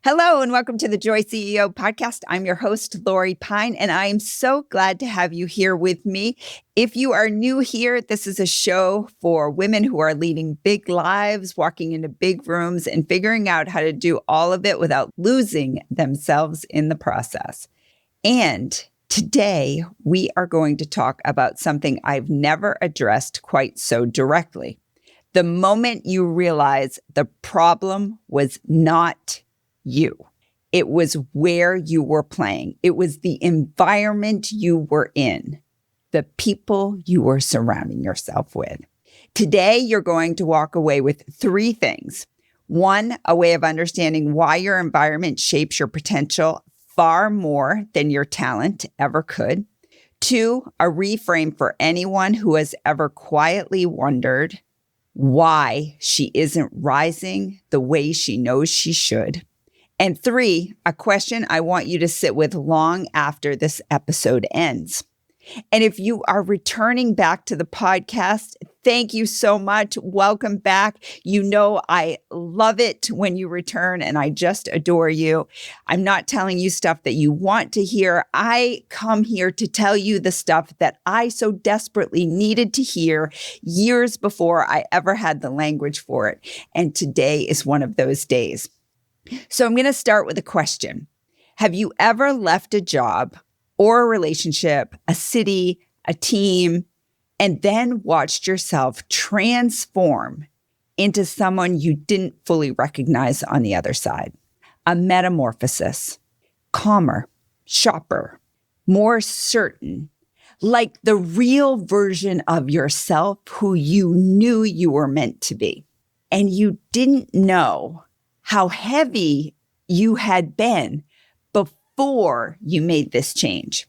Hello and welcome to the Joy CEO podcast. I'm your host, Lori Pine, and I am so glad to have you here with me. If you are new here, this is a show for women who are leading big lives, walking into big rooms, and figuring out how to do all of it without losing themselves in the process. And today we are going to talk about something I've never addressed quite so directly. The moment you realize the problem was not you. It was where you were playing. It was the environment you were in, the people you were surrounding yourself with. Today, you're going to walk away with three things. One, a way of understanding why your environment shapes your potential far more than your talent ever could. Two, a reframe for anyone who has ever quietly wondered why she isn't rising the way she knows she should. And three, a question I want you to sit with long after this episode ends. And if you are returning back to the podcast, thank you so much. Welcome back. You know I love it when you return, and I just adore you. I'm not telling you stuff that you want to hear. I come here to tell you the stuff that I so desperately needed to hear years before I ever had the language for it. And today is one of those days. So I'm going to start with a question. Have you ever left a job or a relationship, a city, a team, and then watched yourself transform into someone you didn't fully recognize on the other side? A metamorphosis, calmer, sharper, more certain, like the real version of yourself who you knew you were meant to be. And you didn't know how heavy you had been before you made this change.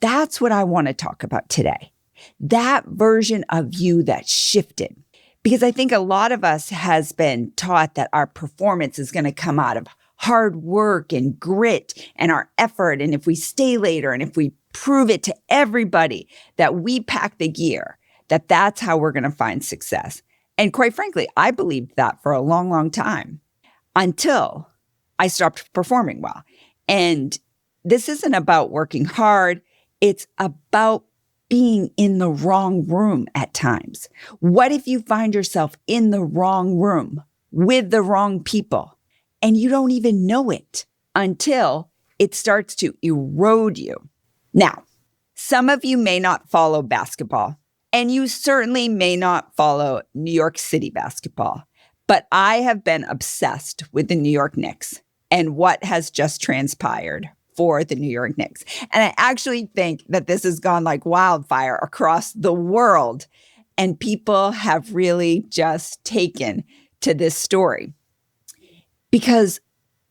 That's what I want to talk about today. That version of you that shifted. Because I think a lot of us has been taught that our performance is going to come out of hard work and grit and our effort. And if we stay later and if we prove it to everybody that we pack the gear, that's how we're going to find success. And quite frankly, I believed that for a long, long time. Until I stopped performing well. And this isn't about working hard. It's about being in the wrong room at times. What if you find yourself in the wrong room with the wrong people and you don't even know it until it starts to erode you? Now, some of you may not follow basketball, and you certainly may not follow New York City basketball. But I have been obsessed with the New York Knicks and what has just transpired for the New York Knicks. And I actually think that this has gone like wildfire across the world. And people have really just taken to this story because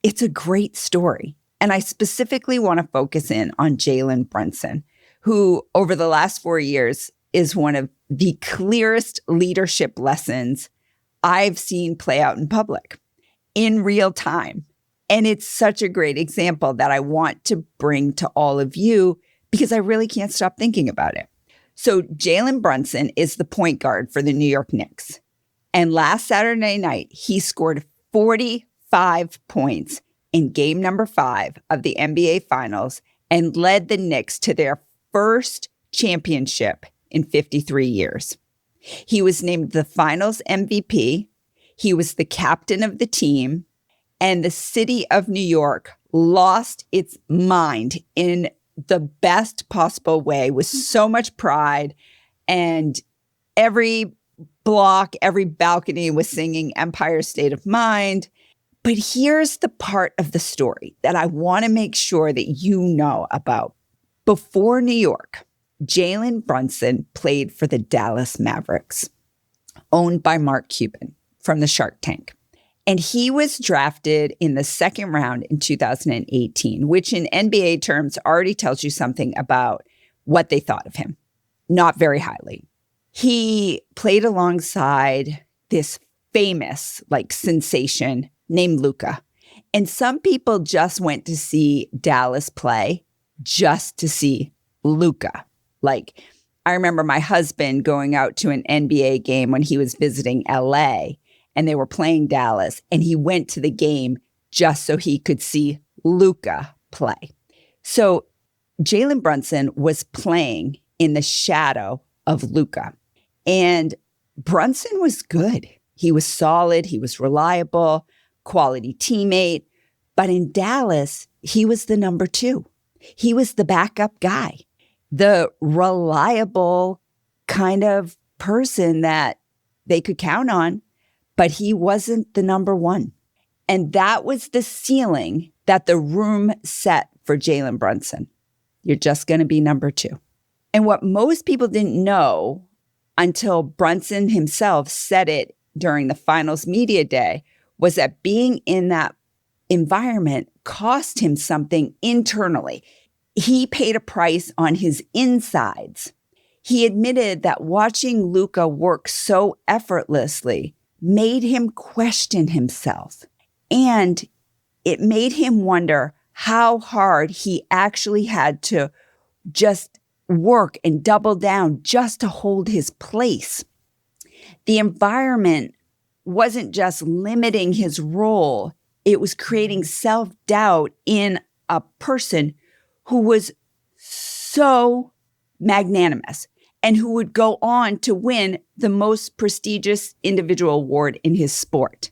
it's a great story. And I specifically want to focus in on Jalen Brunson, who over the last 4 years is one of the clearest leadership lessons I've seen play out in public in real time. And it's such a great example that I want to bring to all of you because I really can't stop thinking about it. So Jalen Brunson is the point guard for the New York Knicks. And last Saturday night, he scored 45 points in game number 5 of the NBA Finals and led the Knicks to their first championship in 53 years. He was named the Finals MVP. He was the captain of the team. And the city of New York lost its mind in the best possible way with so much pride. And every block, every balcony was singing Empire State of Mind. But here's the part of the story that I want to make sure that you know about. Before New York, Jalen Brunson played for the Dallas Mavericks, owned by Mark Cuban from the Shark Tank. And he was drafted in the second round in 2018, which in NBA terms already tells you something about what they thought of him. Not very highly. He played alongside this famous, sensation named Luka. And some people just went to see Dallas play just to see Luka. I remember my husband going out to an NBA game when he was visiting LA and they were playing Dallas, and he went to the game just so he could see Luka play. So Jalen Brunson was playing in the shadow of Luka. And Brunson was good. He was solid. He was reliable, quality teammate. But in Dallas, he was the number 2. He was the backup guy, the reliable kind of person that they could count on, but he wasn't the number 1. And that was the ceiling that the room set for Jalen Brunson. You're just going to be number 2. And what most people didn't know until Brunson himself said it during the finals media day was that being in that environment cost him something internally. He paid a price on his insides. He admitted that watching Luka work so effortlessly made him question himself. And it made him wonder how hard he actually had to just work and double down just to hold his place. The environment wasn't just limiting his role, it was creating self-doubt in a person who was so magnanimous and who would go on to win the most prestigious individual award in his sport.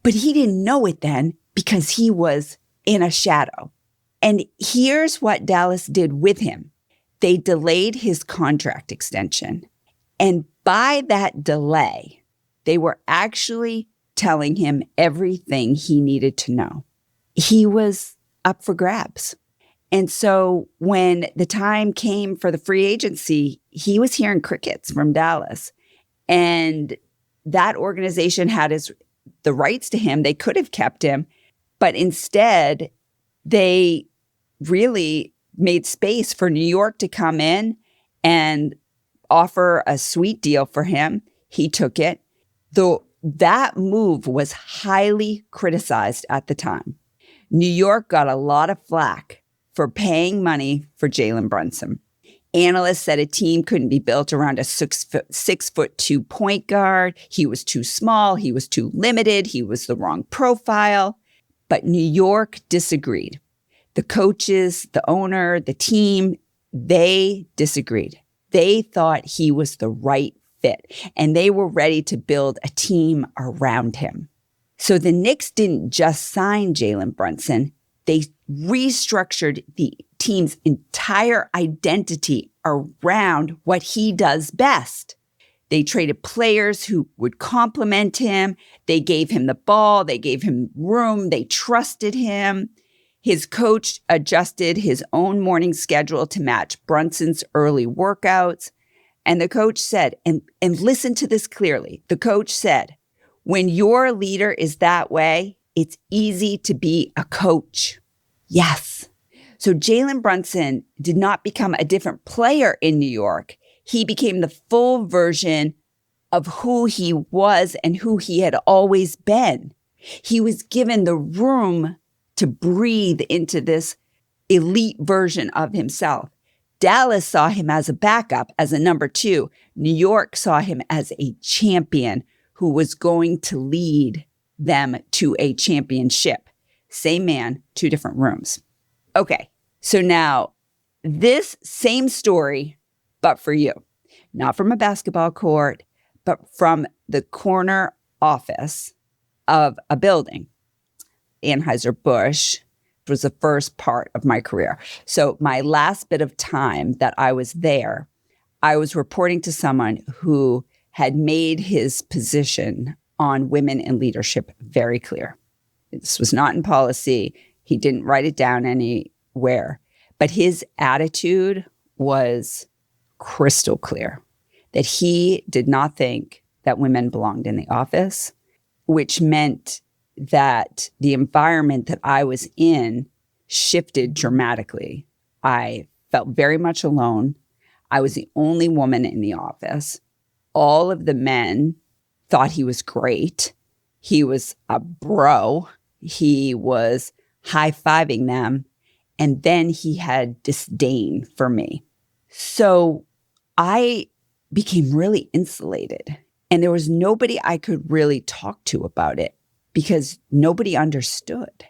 But he didn't know it then because he was in a shadow. And here's what Dallas did with him. They delayed his contract extension. And by that delay, they were actually telling him everything he needed to know. He was up for grabs. And so when the time came for the free agency, he was hearing crickets from Dallas. And that organization had the rights to him. They could have kept him, but instead they really made space for New York to come in and offer a sweet deal for him. He took it. Though that move was highly criticized at the time. New York got a lot of flack for paying money for Jalen Brunson. Analysts said a team couldn't be built around a 6'2" point guard. He was too small. He was too limited. He was the wrong profile. But New York disagreed. The coaches, the owner, the team, they disagreed. They thought he was the right fit, and they were ready to build a team around him. So the Knicks didn't just sign Jalen Brunson. They restructured the team's entire identity around what he does best. They traded players who would complement him. They gave him the ball. They gave him room. They trusted him. His coach adjusted his own morning schedule to match Brunson's early workouts. And the coach said, and listen to this clearly, the coach said, when your leader is that way, it's easy to be a coach. Yes. So Jalen Brunson did not become a different player in New York. He became the full version of who he was and who he had always been. He was given the room to breathe into this elite version of himself. Dallas saw him as a backup, as a number 2. New York saw him as a champion who was going to lead them to a championship. Same man, 2 different rooms. Okay, so now this same story, but for you. Not from a basketball court, but from the corner office of a building. Anheuser-Busch was the first part of my career. So my last bit of time that I was there, I was reporting to someone who had made his position on women in leadership very clear. This was not in policy. He didn't write it down anywhere. But his attitude was crystal clear that he did not think that women belonged in the office, which meant that the environment that I was in shifted dramatically. I felt very much alone. I was the only woman in the office. All of the men thought he was great. He was a bro. He was high-fiving them. And then he had disdain for me. So I became really insulated. And there was nobody I could really talk to about it. because nobody understood.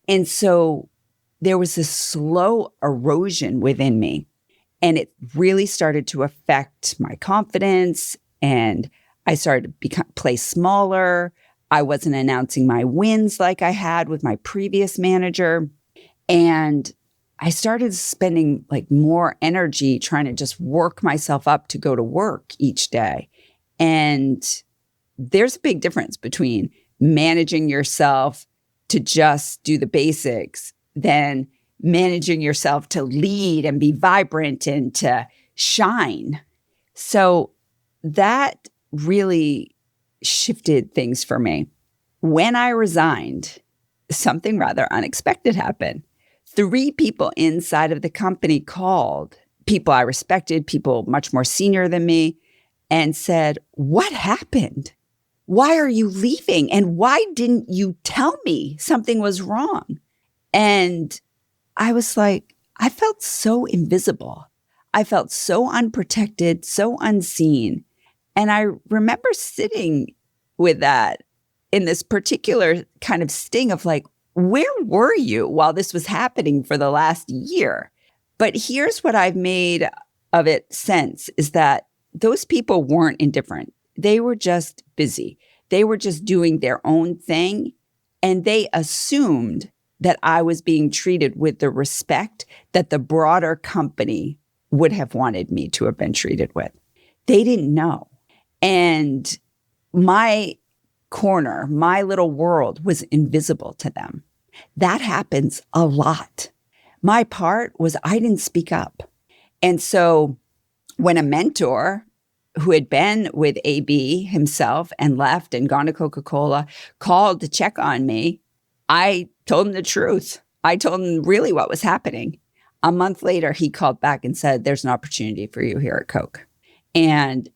And so there was this slow erosion within me, and it really started to affect my confidence, and I started to play smaller. I wasn't announcing my wins like I had with my previous manager. And I started spending like more energy trying to just work myself up to go to work each day. And there's a big difference between managing yourself to just do the basics than managing yourself to lead and be vibrant and to shine. So that really shifted things for me. When I resigned, something rather unexpected happened. 3 people inside of the company called, people I respected, people much more senior than me, and said, "What happened? Why are you leaving? And why didn't you tell me something was wrong?" And I was like, I felt so invisible. I felt so unprotected, so unseen. And I remember sitting with that in this particular kind of sting of like, where were you while this was happening for the last year? But here's what I've made of it since is that those people weren't indifferent. They were just busy. They were just doing their own thing. And they assumed that I was being treated with the respect that the broader company would have wanted me to have been treated with. They didn't know. And my corner, my little world was invisible to them. That happens a lot. My part was I didn't speak up. And so when a mentor who had been with AB himself and left and gone to Coca-Cola called to check on me, I told him the truth. I told him really what was happening. A month later, he called back and said, "There's an opportunity for you here at Coke." And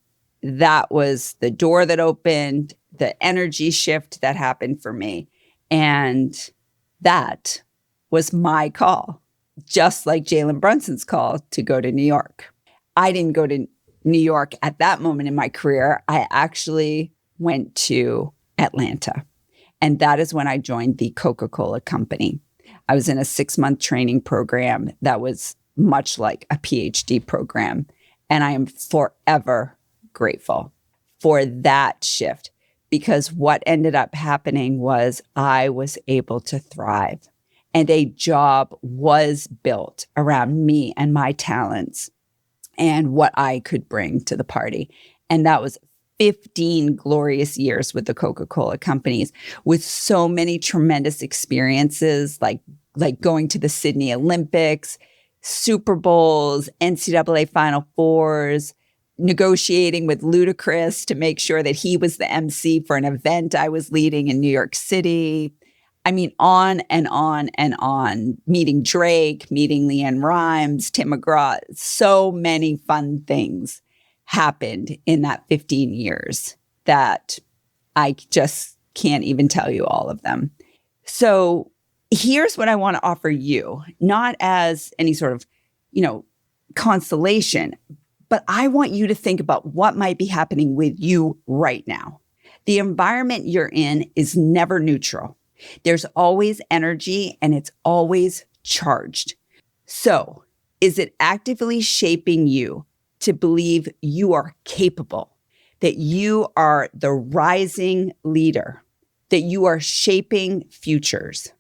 that was the door that opened, the energy shift that happened for me. And that was my call, just like Jalen Brunson's call to go to New York. I didn't go to New York at that moment in my career. I actually went to Atlanta. And that is when I joined the Coca-Cola company. I was in a 6-month training program that was much like a PhD program. And I am forever grateful for that shift, because what ended up happening was I was able to thrive, and a job was built around me and my talents and what I could bring to the party. And that was 15 glorious years with the Coca-Cola companies, with so many tremendous experiences, like going to the Sydney Olympics, Super Bowls, NCAA Final Fours, negotiating with Ludacris to make sure that he was the MC for an event I was leading in New York City. I mean, on and on and on. Meeting Drake, meeting LeAnn Rimes, Tim McGraw. So many fun things happened in that 15 years that I just can't even tell you all of them. So here's what I want to offer you, not as any sort of, consolation, but I want you to think about what might be happening with you right now. The environment you're in is never neutral. There's always energy, and it's always charged. So, is it actively shaping you to believe you are capable, that you are the rising leader, that you are shaping futures,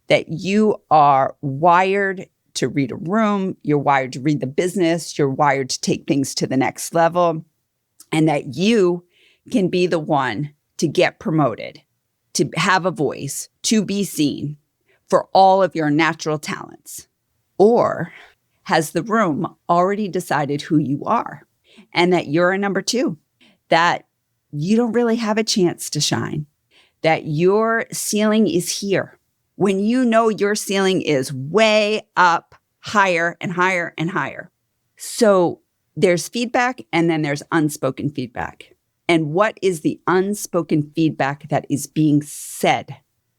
that you are wired to read a room, you're wired to read the business, you're wired to take things to the next level, and that you can be the one to get promoted, to have a voice, to be seen for all of your natural talents? Or has the room already decided who you are and that you're a number 2, that you don't really have a chance to shine, that your ceiling is here, when you know your ceiling is way up, higher and higher and higher? So there's feedback, and then there's unspoken feedback. And what is the unspoken feedback that is being said,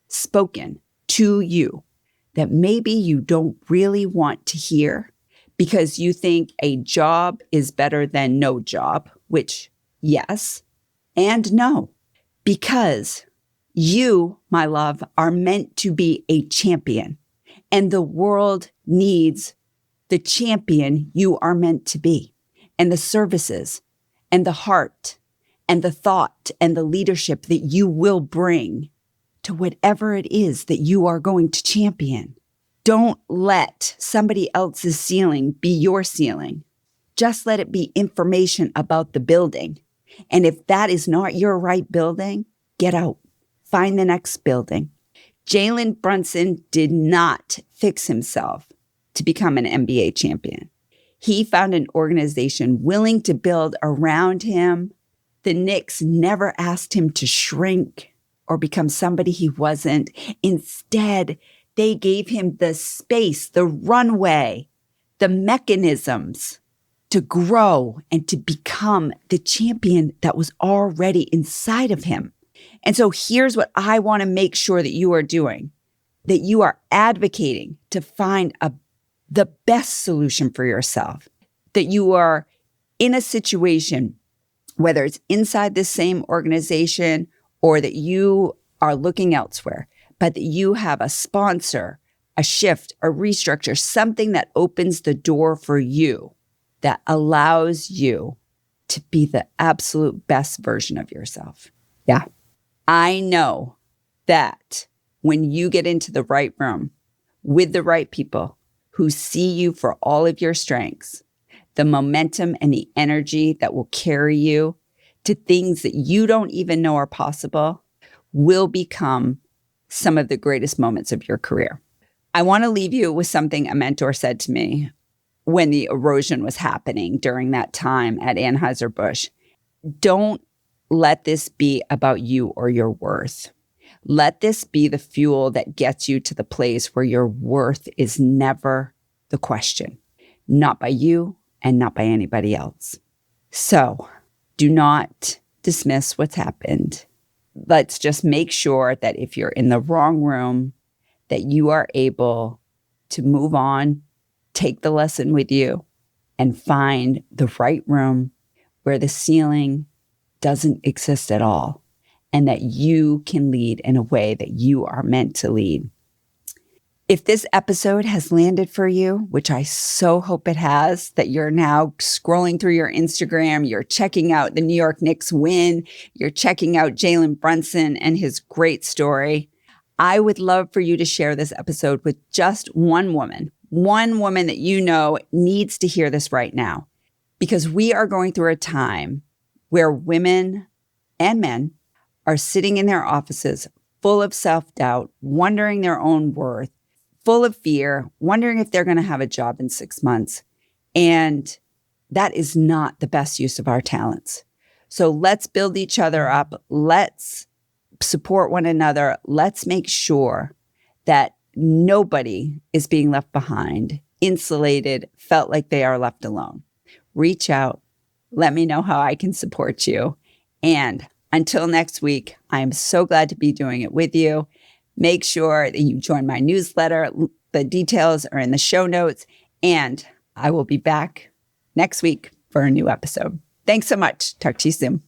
spoken to you, that maybe you don't really want to hear because you think a job is better than no job, which yes and no, because You, my love, are meant to be a champion, and the world needs the champion you are meant to be, and the services and the heart and the thought and the leadership that you will bring to whatever it is that you are going to champion. Don't let somebody else's ceiling be your ceiling. Just let it be information about the building. And if that is not your right building, get out. Find the next building. Jalen Brunson did not fix himself to become an NBA champion. He found an organization willing to build around him. The Knicks never asked him to shrink or become somebody he wasn't. Instead, they gave him the space, the runway, the mechanisms to grow and to become the champion that was already inside of him. And so here's what I want to make sure that you are doing, that you are advocating to find the best solution for yourself, that you are in a situation, whether it's inside this same organization or that you are looking elsewhere, but that you have a sponsor, a shift, a restructure, something that opens the door for you, that allows you to be the absolute best version of yourself. Yeah. I know that when you get into the right room with the right people who see you for all of your strengths, the momentum and the energy that will carry you to things that you don't even know are possible will become some of the greatest moments of your career. I want to leave you with something a mentor said to me when the erosion was happening during that time at Anheuser-Busch. Don't let this be about you or your worth. Let this be the fuel that gets you to the place where your worth is never the question, not by you and not by anybody else. So do not dismiss what's happened. Let's just make sure that if you're in the wrong room, that you are able to move on, take the lesson with you, and find the right room where the ceiling doesn't exist at all, and that you can lead in a way that you are meant to lead. If this episode has landed for you, which I so hope it has, that you're now scrolling through your Instagram, you're checking out the New York Knicks win, you're checking out Jalen Brunson and his great story, I would love for you to share this episode with just one woman that you know needs to hear this right now. Because we are going through a time where women and men are sitting in their offices full of self-doubt, wondering their own worth, full of fear, wondering if they're going to have a job in 6 months. And that is not the best use of our talents. So let's build each other up. Let's support one another. Let's make sure that nobody is being left behind, insulated, felt like they are left alone. Reach out. Let me know how I can support you. And until next week, I am so glad to be doing it with you. Make sure that you join my newsletter. The details are in the show notes. And I will be back next week for a new episode. Thanks so much. Talk to you soon.